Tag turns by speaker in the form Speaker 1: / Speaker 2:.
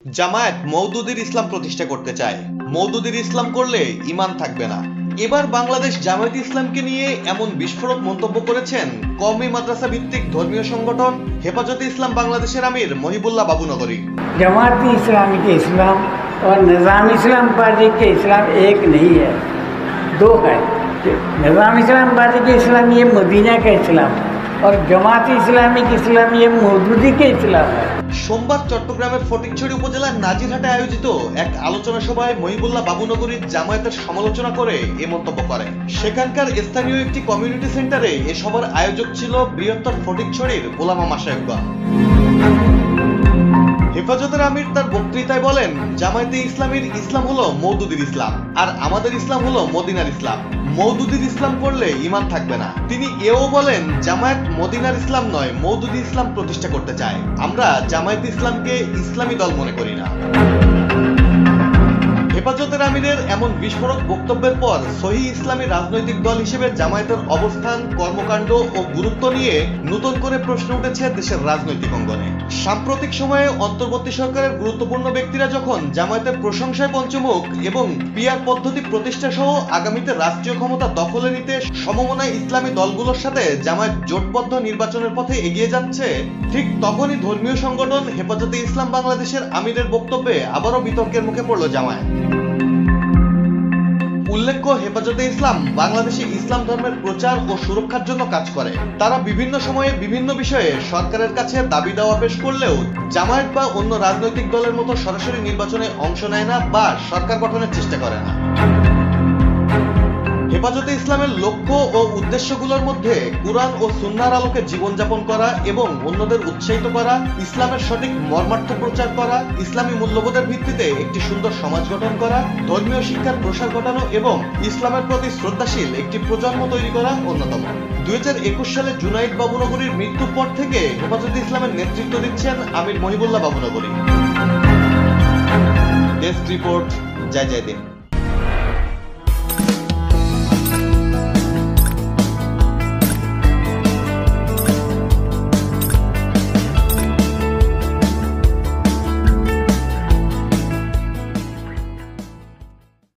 Speaker 1: জামায়াত মওদুদির ইসলাম প্রতিষ্ঠা করতে চায়। মওদুদির ইসলাম করলে ঈমান থাকবে না। এবার বাংলাদেশ জামায়াতে ইসলামকে নিয়ে এমন বিস্ফোরক মন্তব্য করেছেন কওমি মাদ্রাসা ভিত্তিক ধর্মীয় সংগঠন হেফাজতে ইসলাম বাংলাদেশের আমির মহিবুল্লাহ বাবুনগরী।
Speaker 2: जमात इस्लामी के इस्लाम और निज़ाम इस्लाम पार्टी के इस्लाम एक नहीं है, दो है। निज़ाम इस्लाम पार्टी के इस्लाम ये मदीना का इस्लाम और जमात इस्लामी के इस्लाम ये मौदूदी के इस्लाम है।
Speaker 1: সোমবার চট্টগ্রামের ফটিকছড়ি উপজেলার নাজিরহাটে আয়োজিত এক আলোচনা সভায় মহিবুল্লাহ বাবুনগরী জামায়াতের সমালোচনা করে এ মন্তব্য করেন। সেখানকার স্থানীয় একটি কমিউনিটি সেন্টারে এ সভার আয়োজক ছিল বৃহত্তর ফটিকছড়ির ওলামা মাশায়েখগণ। হেফাজতের আমির তার বক্তৃতায় বলেন, জামায়াতে ইসলামীর ইসলাম হলো মওদুদির ইসলাম, আর আমাদের ইসলাম হলো মদিনার ইসলাম। মওদুদির ইসলাম করলে ঈমান থাকবে না। তিনি এও বলেন, জামায়াত মদিনার ইসলাম নয়, মওদুদি ইসলাম প্রতিষ্ঠা করতে চায়। আমরা জামায়াতে ইসলামকে ইসলামী দল মনে করি না। হেফাজতের আমিরের এমন বিস্ফোরক বক্তব্যের পর সহিহ ইসলামী রাজনৈতিক দল হিসেবে জামায়াতের অবস্থান, কর্মকাণ্ড ও গুরুত্ব নিয়ে নতুন করে প্রশ্ন উঠেছে দেশের রাজনৈতিক অঙ্গনে। সাম্প্রতিক সময়ে অন্তর্বর্তী সরকারের গুরুত্বপূর্ণ ব্যক্তিরা যখন জামায়াতের প্রশংসায় পঞ্চমুখ এবং পিআর পদ্ধতি প্রতিষ্ঠা সহ আগামীতে রাষ্ট্রীয় ক্ষমতা দখলে নিতে সমমনায় ইসলামী দলগুলোর সাথে জামায়াত জোটবদ্ধ নির্বাচনের পথে এগিয়ে যাচ্ছে, ঠিক তখনই ধর্মীয় সংগঠন হেফাজতে ইসলাম বাংলাদেশের আমিরের বক্তব্যে আবারও বিতর্কের মুখে পড়ল জামায়াত। উল্লেখ্য, হেফাজতে ইসলাম বাংলাদেশে ইসলাম ধর্মের প্রচার ও সুরক্ষার জন্য কাজ করে। তারা বিভিন্ন সময়ে বিভিন্ন বিষয়ে সরকারের কাছে দাবি দাওয়া পেশ করলেও জামায়াত বা অন্য রাজনৈতিক দলের মতো সরাসরি নির্বাচনে অংশ নেয় না বা সরকার গঠনের চেষ্টা করে না। হেফাজতে ইসলামের লক্ষ্য ও উদ্দেশ্যগুলোর মধ্যে কুরআন ও সুন্নাহর আলোকে জীবনযাপন করা এবং অন্যদের উৎসাহিত করা, ইসলামের সঠিক মর্মার্থ প্রচার করা, ইসলামী মূল্যবোধের ভিত্তিতে একটি সুন্দর সমাজ গঠন করা, ধর্মীয় শিক্ষার প্রসার ঘটানো এবং ইসলামের প্রতি শ্রদ্ধাশীল একটি প্রজন্ম তৈরি করা অন্যতম। 2021 সালে জুনাইদ বাবুনগরীর মৃত্যুর পর থেকে হেফাজতে ইসলামের নেতৃত্ব দিচ্ছেন আমির মহিবুল্লাহ বাবুনগরী। ডেস্ক রিপোর্ট, জয় জয় দিন।